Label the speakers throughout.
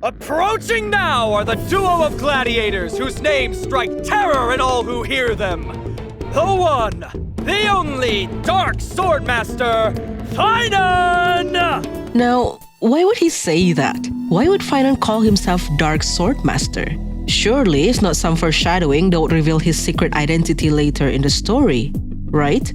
Speaker 1: Approaching now are the duo of gladiators whose names strike terror in all who hear them. The one, the only Dark Swordmaster, Phainon!
Speaker 2: Now, why would he say that? Why would Phainon call himself Dark Swordmaster? Surely it's not some foreshadowing that would reveal his secret identity later in the story, right?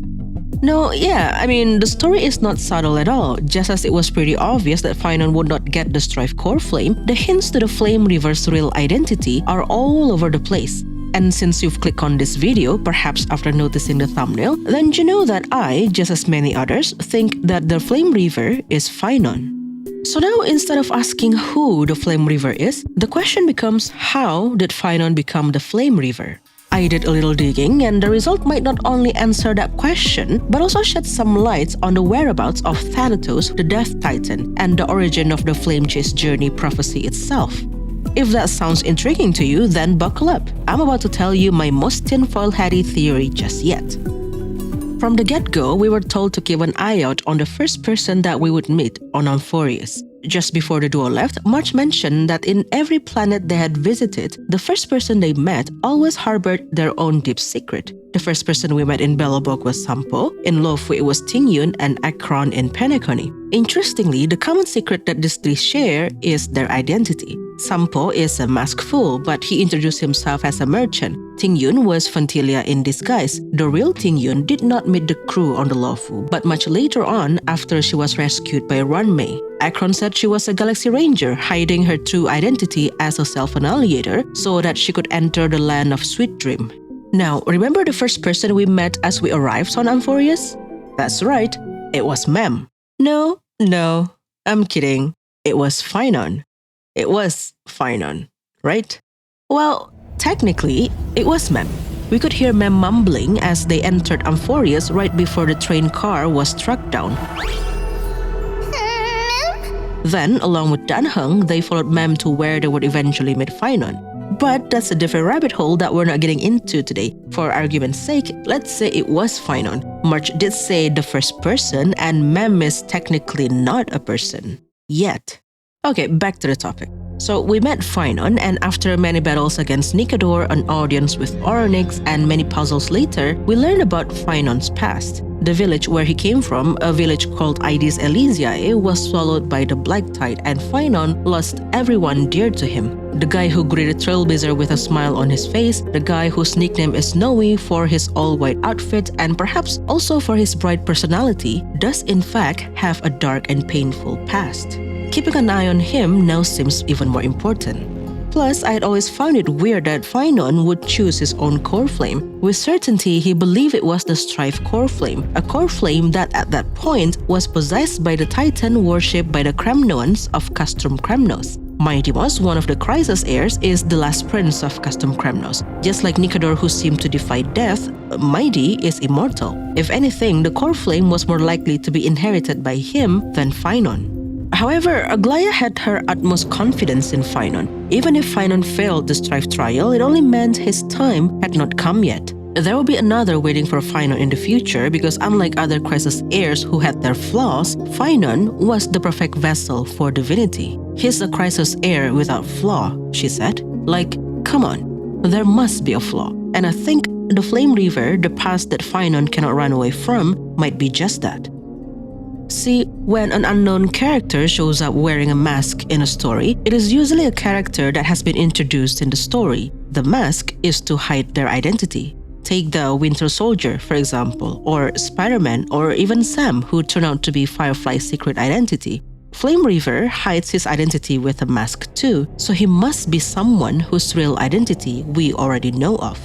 Speaker 2: No, yeah, the story is not subtle at all. Just as it was pretty obvious that Phainon would not get the Strife core flame, the hints to the Flame-Reaver's real identity are all over the place. And since you've clicked on this video, perhaps after noticing the thumbnail, then you know that I, just as many others, think that the Flame-Reaver is Phainon. So now, instead of asking who the Flame-Reaver is, the question becomes how did Phainon become the Flame-Reaver? I did a little digging, and the result might not only answer that question, but also shed some light on the whereabouts of Thanatos, the Death Titan, and the origin of the Flame Chase Journey prophecy itself. If that sounds intriguing to you, then buckle up. I'm about to tell you my most tinfoil-hatty theory just yet. From the get-go, we were told to keep an eye out on the first person that we would meet on Amphoreus. Just before the duo left, March mentioned that in every planet they had visited, the first person they met always harbored their own deep secret. The first person we met in Belobog was Sampo, in Lofu it was Tingyun, and Akron in Penacony. Interestingly, the common secret that these three share is their identity. Sampo is a masked fool, but he introduced himself as a merchant. Tingyun was Fantilia in disguise. The real Tingyun did not meet the crew on the Lofu, but much later on after she was rescued by Runmei. Akron said she was a Galaxy Ranger, hiding her true identity as a self-annihilator so that she could enter the land of Sweet Dream. Now, remember the first person we met as we arrived on Amphoreus? That's right, it was Mem. No, I'm kidding. It was Phainon. It was Phainon, right? Well, technically, it was Mem. We could hear Mem mumbling as they entered Amphoreus right before the train car was struck down. Then, along with Danheng, they followed Mem to where they would eventually meet Phainon. But that's a different rabbit hole that we're not getting into today. For argument's sake, let's say it was Phainon. March did say the first person, and Mem is technically not a person. Yet. Okay, back to the topic. So we met Phainon, and after many battles against Nikador, an audience with Oronix, and many puzzles later, we learned about Phainon's past. The village where he came from, a village called Aedes Elysiae, was swallowed by the Black Tide, and Phainon lost everyone dear to him. The guy who greeted Trailblazer with a smile on his face, the guy whose nickname is Snowy for his all-white outfit, and perhaps also for his bright personality, does in fact have a dark and painful past. Keeping an eye on him now seems even more important. Plus, I had always found it weird that Phainon would choose his own core flame. With certainty, he believed it was the Strife core flame, a core flame that at that point was possessed by the Titan worshipped by the Kremnoans of Castrum Kremnos. Mightymoss, one of the Crisis heirs, is the last prince of Castrum Kremnos. Just like Nikador, who seemed to defy death, Mighty is immortal. If anything, the core flame was more likely to be inherited by him than Phainon. However, Aglaia had her utmost confidence in Phainon. Even if Phainon failed the Strife trial, it only meant his time had not come yet. There will be another waiting for Phainon in the future because unlike other Crisis heirs who had their flaws, Phainon was the perfect vessel for divinity. He's a Crisis heir without flaw, she said. Like, come on, there must be a flaw. And I think the Flame-Reaver, the past that Phainon cannot run away from, might be just that. See, when an unknown character shows up wearing a mask in a story, it is usually a character that has been introduced in the story. The mask is to hide their identity. Take the Winter Soldier, for example, or Spider-Man, or even Sam, who turned out to be Firefly's secret identity. Flame-Reaver hides his identity with a mask too, so he must be someone whose real identity we already know of.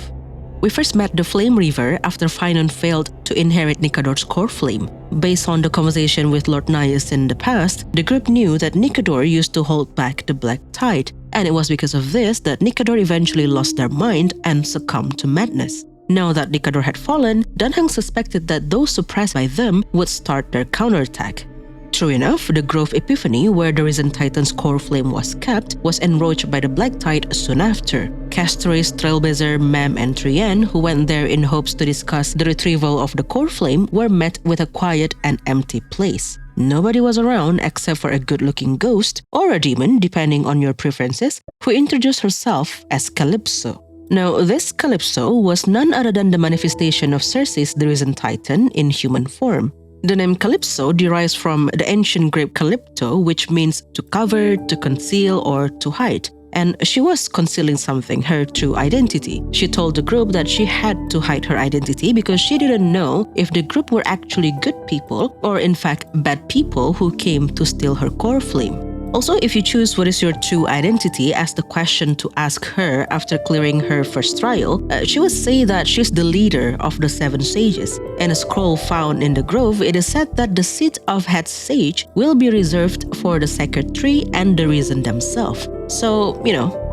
Speaker 2: We first met the Flame-Reaver after Phainon failed to inherit Nikador's core flame. Based on the conversation with Lord Naius in the past, the group knew that Nikador used to hold back the Black Tide, and it was because of this that Nikador eventually lost their mind and succumbed to madness. Now that Nikador had fallen, Danheng suspected that those suppressed by them would start their counterattack. True enough, the Grove Epiphany, where the Risen Titan's core flame was kept, was enroached by the Black Tide soon after. Castores, Trailblazer, Mem, and Trien, who went there in hopes to discuss the retrieval of the core flame, were met with a quiet and empty place. Nobody was around except for a good-looking ghost or a demon, depending on your preferences, who introduced herself as Calypso. Now, this Calypso was none other than the manifestation of Circe's the Risen Titan in human form. The name Calypso derives from the ancient Greek Calypto, which means to cover, to conceal, or to hide. And she was concealing something, her true identity. She told the group that she had to hide her identity because she didn't know if the group were actually good people or in fact bad people who came to steal her core flame. Also, if you choose what is your true identity as the question to ask her after clearing her first trial, she would say that she's the leader of the 7 sages. In a scroll found in the grove, it is said that the seat of head sage will be reserved for the sacred tree and the Risen themselves. So,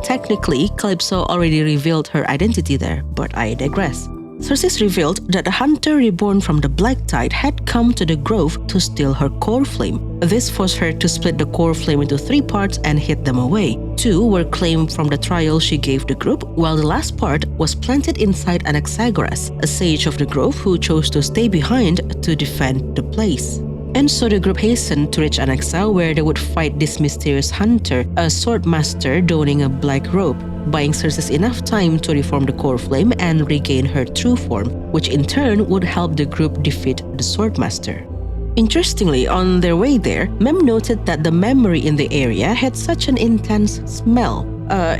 Speaker 2: technically, Calypso already revealed her identity there, but I digress. Circe revealed that the hunter reborn from the Black Tide had come to the grove to steal her core flame. This forced her to split the core flame into 3 parts and hid them away. 2 were claimed from the trial she gave the group, while the last part was planted inside Anaxagoras, a sage of the grove who chose to stay behind to defend the place. And so the group hastened to reach Anaxa, where they would fight this mysterious hunter, a sword master donning a black robe, buying Circe enough time to reform the core flame and regain her true form, which in turn would help the group defeat the sword master. Interestingly, on their way there, Mem noted that the memory in the area had such an intense smell.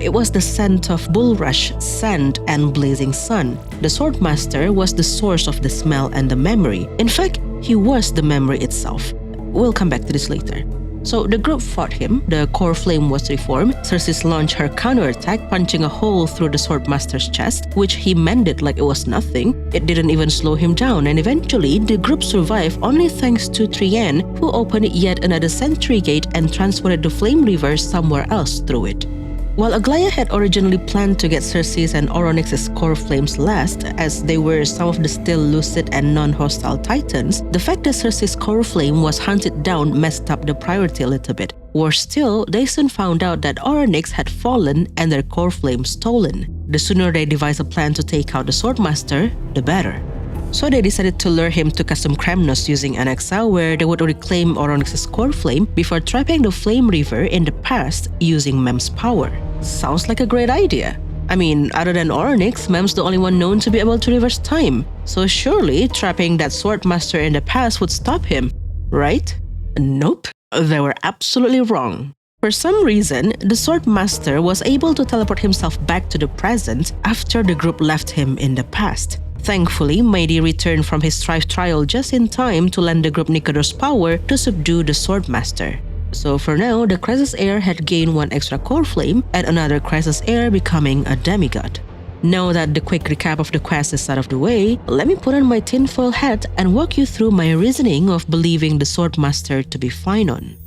Speaker 2: It was the scent of bulrush, sand, and blazing sun. The sword master was the source of the smell and the memory. In fact, he was the memory itself. We'll come back to this later. So the group fought him, the core flame was reformed, Circe launched her counterattack, punching a hole through the swordmaster's chest, which he mended like it was nothing. It didn't even slow him down, and eventually the group survived only thanks to Trien, who opened yet another sentry gate and transported the Flame-Reaver somewhere else through it. While Aglaia had originally planned to get Circe's and Oronix's core flames last, as they were some of the still lucid and non-hostile titans, the fact that Circe's core flame was hunted down messed up the priority a little bit. Worse still, they soon found out that Oronix had fallen and their core flame stolen. The sooner they devised a plan to take out the Swordmaster, the better. So they decided to lure him to Custom Kremnos using Anaxa, where they would reclaim Oronix's core flame before trapping the Flame-Reaver in the past using Mem's power. Sounds like a great idea. I mean, other than Oronix, Mem's the only one known to be able to reverse time. So surely trapping that Swordmaster in the past would stop him, right? Nope, they were absolutely wrong. For some reason, the Swordmaster was able to teleport himself back to the present after the group left him in the past. Thankfully, Mighty returned from his trial just in time to lend the group Nikodos' power to subdue the Swordmaster. So for now, the Crisis Heir had gained 1 extra core flame and another Crisis Heir becoming a demigod. Now that the quick recap of the quest is out of the way, let me put on my tinfoil hat and walk you through my reasoning of believing the Swordmaster to be Phainon.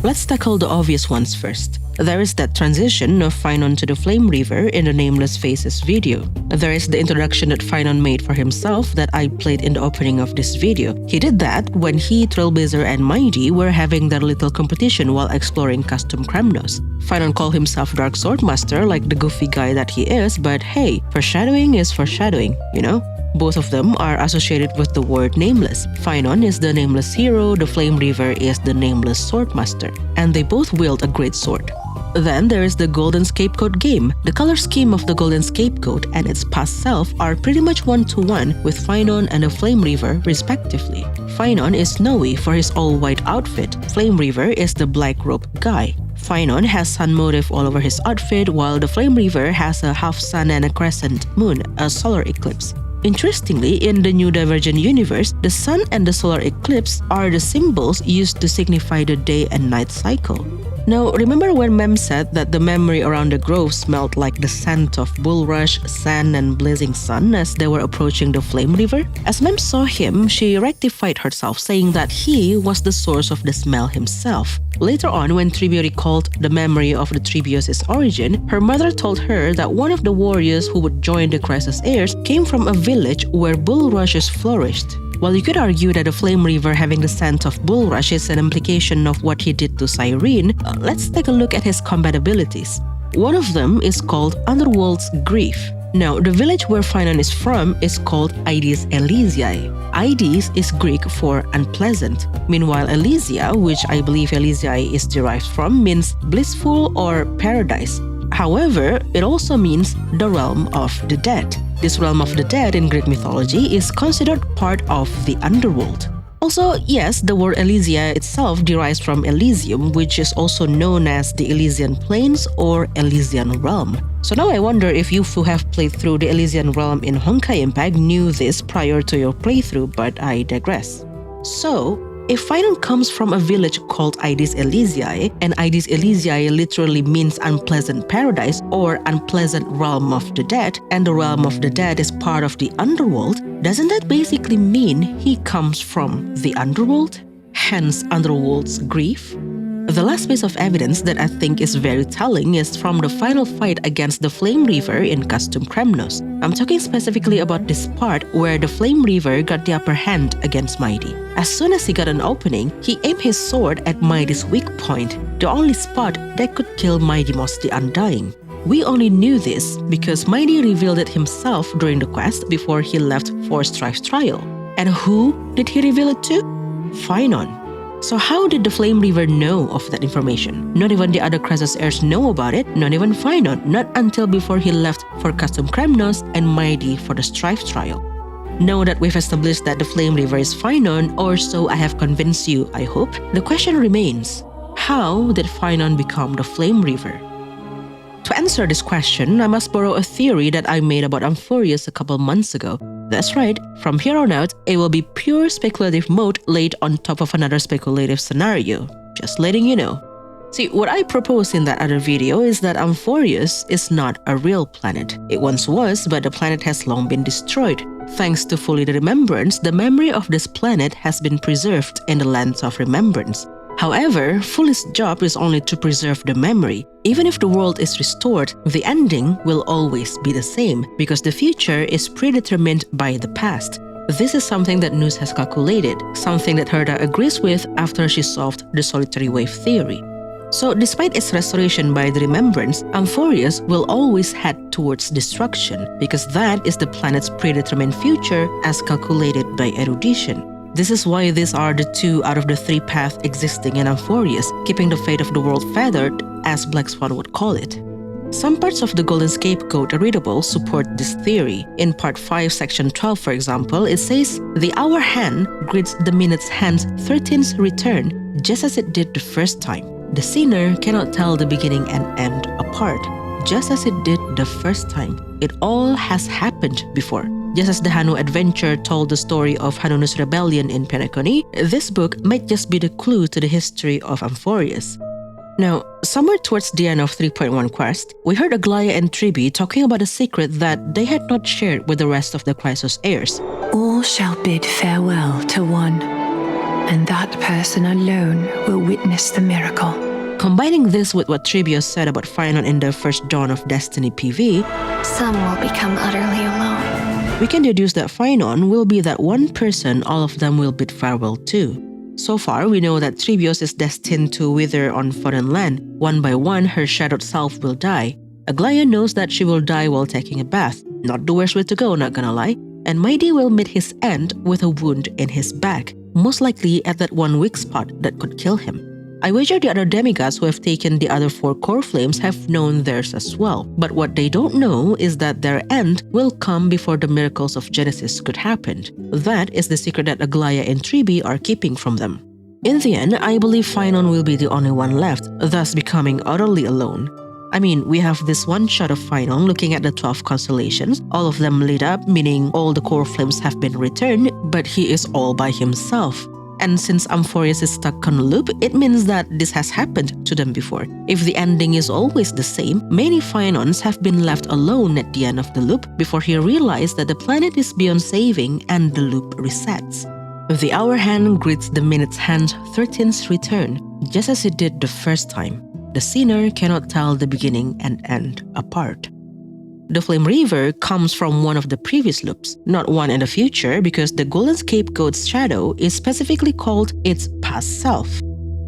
Speaker 2: Let's tackle the obvious ones first. There is that transition of Phainon to the Flame-Reaver in the Nameless Faces video. There is the introduction that Phainon made for himself that I played in the opening of this video. He did that when he, Trailblazer, and Mighty were having their little competition while exploring Custom Kremnos. Phainon called himself Dark Swordmaster like the goofy guy that he is, but hey, foreshadowing is foreshadowing, you know? Both of them are associated with the word Nameless. Phainon is the nameless hero, the Flame-Reaver is the nameless Swordmaster, and they both wield a great sword. Then there is the Golden Scapegoat game. The color scheme of the Golden Scapegoat and its past self are pretty much one-to-one with Phainon and the Flame-Reaver respectively. Phainon is snowy for his all-white outfit. Flame-Reaver is the black robe guy. Phainon has sun motif all over his outfit, while the Flame-Reaver has a half sun and a crescent moon, a solar eclipse. Interestingly, in the new Divergent universe, the sun and the solar eclipse are the symbols used to signify the day and night cycle. Now, remember when Mem said that the memory around the grove smelled like the scent of bulrush, sand, and blazing sun as they were approaching the Flame-Reaver? As Mem saw him, she rectified herself, saying that he was the source of the smell himself. Later on, when Tribio recalled the memory of the Tribios' origin, her mother told her that one of the warriors who would join the Crisis Heirs came from a village where bulrushes flourished. While you could argue that the Flame-Reaver having the scent of bulrush is an implication of what he did to Cyrene, let's take a look at his combat abilities. One of them is called Underworld's Grief. Now, the village where Phainon is from is called Aedes Elysiae. Aedes is Greek for unpleasant. Meanwhile, Elysia, which I believe Elysiae is derived from, means blissful or paradise. However, it also means the realm of the dead. This realm of the dead in Greek mythology is considered part of the underworld. Also, yes, the word Elysia itself derives from Elysium, which is also known as the Elysian Plains or Elysian Realm. So now I wonder if you who have played through the Elysian Realm in Honkai Impact knew this prior to your playthrough, but I digress. So, if Phainon comes from a village called Aedes Elysiae, and Aedes Elysiae literally means unpleasant paradise or unpleasant realm of the dead, and the realm of the dead is part of the underworld, doesn't that basically mean he comes from the underworld? Hence underworld's grief? The last piece of evidence that I think is very telling is from the final fight against the Flame-Reaver in Custom Kremnos. I'm talking specifically about this part where the Flame-Reaver got the upper hand against Mighty. As soon as he got an opening, he aimed his sword at Mighty's weak point, the only spot that could kill Mighty Moss the Undying. We only knew this because Mighty revealed it himself during the quest before he left for Strife's trial. And who did he reveal it to? Phainon. So how did the Flame-Reaver know of that information? Not even the other Krasus heirs know about it, not even Phainon, not until before he left for Custom Kremnos and Mighty for the Strife trial. Now that we've established that the Flame-Reaver is Phainon, or so I have convinced you, I hope, the question remains, how did Phainon become the Flame-Reaver? To answer this question, I must borrow a theory that I made about Amphoreus a couple months ago. That's right, from here on out, it will be pure speculative mode laid on top of another speculative scenario. Just letting you know. See, what I proposed in that other video is that Amphoreus is not a real planet. It once was, but the planet has long been destroyed. Thanks to Fully the Remembrance, the memory of this planet has been preserved in the Lands of Remembrance. However, Fully's job is only to preserve the memory. Even if the world is restored, the ending will always be the same because the future is predetermined by the past. This is something that Nous has calculated, something that Herda agrees with after she solved the solitary wave theory. So despite its restoration by the Remembrance, Amphoreus will always head towards destruction because that is the planet's predetermined future as calculated by erudition. This is why these are the 2 out of the 3 paths existing in Amphoreus, keeping the fate of the world feathered, as Black Swan would call it. Some parts of the Golden Scapegoat readable support this theory. In Part 5, Section 12, for example, it says, "The hour hand greets the minute's hand's 13th return, just as it did the first time. The sinner cannot tell the beginning and end apart, just as it did the first time. It all has happened before." Just as the Hanu adventure told the story of Hanunu's rebellion in Penacony, this book might just be the clue to the history of Amphoreus. Now, somewhere towards the end of 3.1 Quest, we heard Aglaia and Tribi talking about a secret that they had not shared with the rest of the Chrysos heirs.
Speaker 3: All shall bid farewell to one, and that person alone will witness the miracle.
Speaker 2: Combining this with what Tribio said about Phainon in the first Dawn of Destiny PV,
Speaker 4: some will become utterly alone.
Speaker 2: We can deduce that Phainon will be that one person all of them will bid farewell to. So far, we know that Tribios is destined to wither on foreign land. One by one, her shadowed self will die. Aglaia knows that she will die while taking a bath. Not the worst way to go, not gonna lie. And Mighty will meet his end with a wound in his back, most likely at that one weak spot that could kill him. I wager the other demigods who have taken the other 4 core flames have known theirs as well. But what they don't know is that their end will come before the miracles of Genesis could happen. That is the secret that Aglaia and Tribi are keeping from them. In the end, I believe Phainon will be the only one left, thus becoming utterly alone. I mean, we have this one shot of Phainon looking at the 12 constellations, all of them lit up, meaning all the core flames have been returned, but he is all by himself. And since Amphoreus is stuck on a loop, it means that this has happened to them before. If the ending is always the same, many Phainons have been left alone at the end of the loop before he realized that the planet is beyond saving and the loop resets. The hour hand greets the minute's hand's 13th return, just as it did the first time. The sinner cannot tell the beginning and end apart. The Flame-Reaver comes from one of the previous loops, not one in the future because the Golden Scapegoat's shadow is specifically called its past self.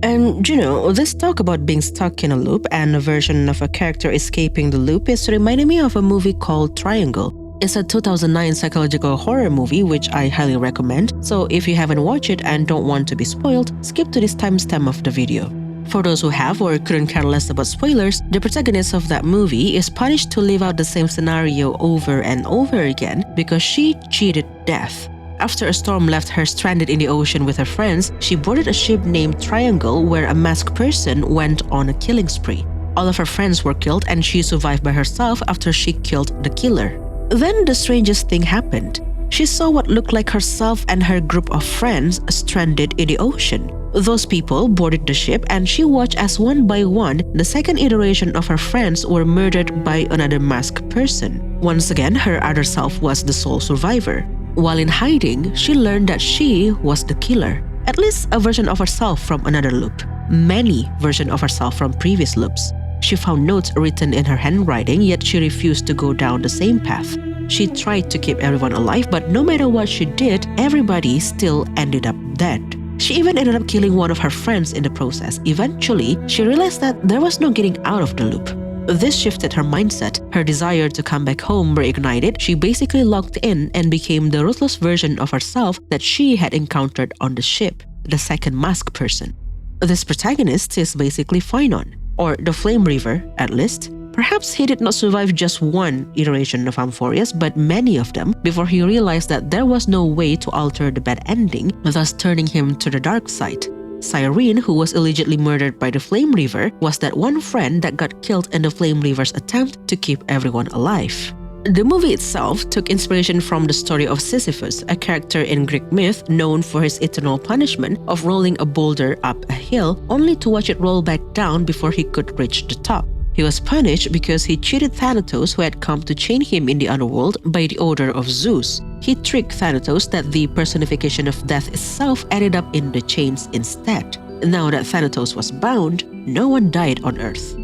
Speaker 2: And this talk about being stuck in a loop and a version of a character escaping the loop is reminding me of a movie called Triangle. It's a 2009 psychological horror movie which I highly recommend, so if you haven't watched it and don't want to be spoiled, skip to this timestamp of the video. For those who have or couldn't care less about spoilers, the protagonist of that movie is punished to live out the same scenario over and over again because she cheated death. After a storm left her stranded in the ocean with her friends, she boarded a ship named Triangle where a masked person went on a killing spree. All of her friends were killed and she survived by herself after she killed the killer. Then the strangest thing happened. She saw what looked like herself and her group of friends stranded in the ocean. Those people boarded the ship and she watched as one by one, the second iteration of her friends were murdered by another masked person. Once again, her other self was the sole survivor. While in hiding, she learned that she was the killer. At least a version of herself from another loop. Many versions of herself from previous loops. She found notes written in her handwriting, yet she refused to go down the same path. She tried to keep everyone alive, but no matter what she did, everybody still ended up dead. She even ended up killing one of her friends in the process. Eventually, she realized that there was no getting out of the loop. This shifted her mindset. Her desire to come back home reignited. She basically locked in and became the ruthless version of herself that she had encountered on the ship, the second masked person. This protagonist is basically Phainon, or the Flame-Reaver at least. Perhaps he did not survive just one iteration of Amphoreus, but many of them, before he realized that there was no way to alter the bad ending, thus turning him to the dark side. Cyrene, who was allegedly murdered by the Flame-Reaver, was that one friend that got killed in the Flame-Reaver's attempt to keep everyone alive. The movie itself took inspiration from the story of Sisyphus, a character in Greek myth known for his eternal punishment of rolling a boulder up a hill only to watch it roll back down before he could reach the top. He was punished because he cheated Thanatos, who had come to chain him in the underworld by the order of Zeus. He tricked Thanatos that the personification of death itself ended up in the chains instead. Now that Thanatos was bound, no one died on Earth.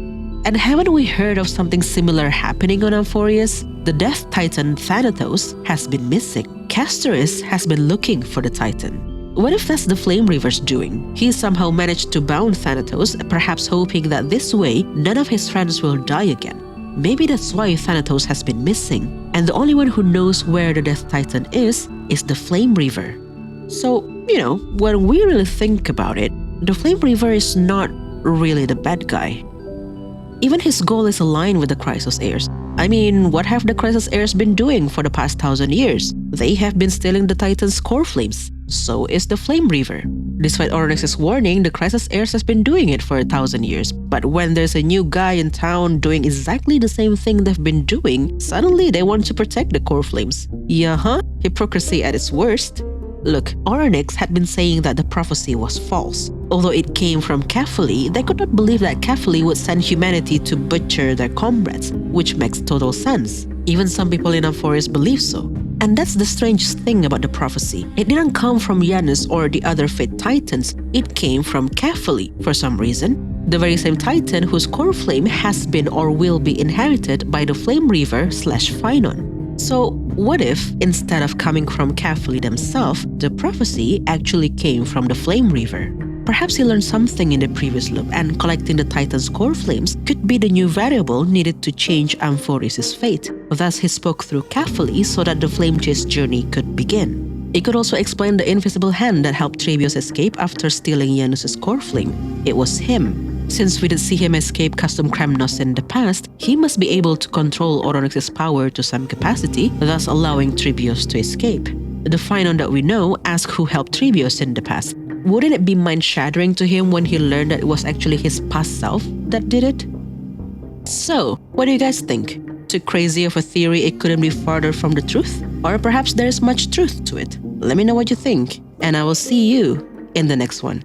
Speaker 2: And haven't we heard of something similar happening on Amphoreus? The death titan Thanatos has been missing. Castorus has been looking for the titan. What if that's the Flame-Reaver's doing? He somehow managed to bound Thanatos, perhaps hoping that this way none of his friends will die again. Maybe that's why Thanatos has been missing, and the only one who knows where the Death Titan is the Flame-Reaver. So, when we really think about it, the Flame-Reaver is not really the bad guy. Even his goal is aligned with the Chrysos heirs. I mean, what have the Chrysos heirs been doing for the past 1,000 years? They have been stealing the Titan's core flames. So is the Flame-Reaver. Despite Oronyx's warning, the Chrysos heirs has been doing it for 1,000 years. But when there's a new guy in town doing exactly the same thing they've been doing, suddenly they want to protect the core flames. Hypocrisy at its worst. Look, Oronyx had been saying that the prophecy was false. Although it came from Kephili, they could not believe that Kephili would send humanity to butcher their comrades, which makes total sense. Even some people in Amphoreus believe so. And that's the strangest thing about the prophecy. It didn't come from Janus or the other Fate Titans. It came from Kephili for some reason. The very same Titan whose core flame has been or will be inherited by the Flame-Reaver / Phainon. So what if, instead of coming from Kephili themselves, the prophecy actually came from the Flame-Reaver? Perhaps he learned something in the previous loop, and collecting the Titan's core flames could be the new variable needed to change Amphoreus' fate. Thus, he spoke through Kephili so that the flame chase journey could begin. It could also explain the invisible hand that helped Trebios escape after stealing Janus' core flame. It was him. Since we did see him escape Custom Kremnos in the past, he must be able to control Oronyx's power to some capacity, thus allowing Trebios to escape. The Phainon that we know asked who helped Trebios in the past. Wouldn't it be mind-shattering to him when he learned that it was actually his past self that did it? So, what do you guys think? Too crazy of a theory it couldn't be farther from the truth? Or perhaps there's much truth to it? Let me know what you think, and I will see you in the next one.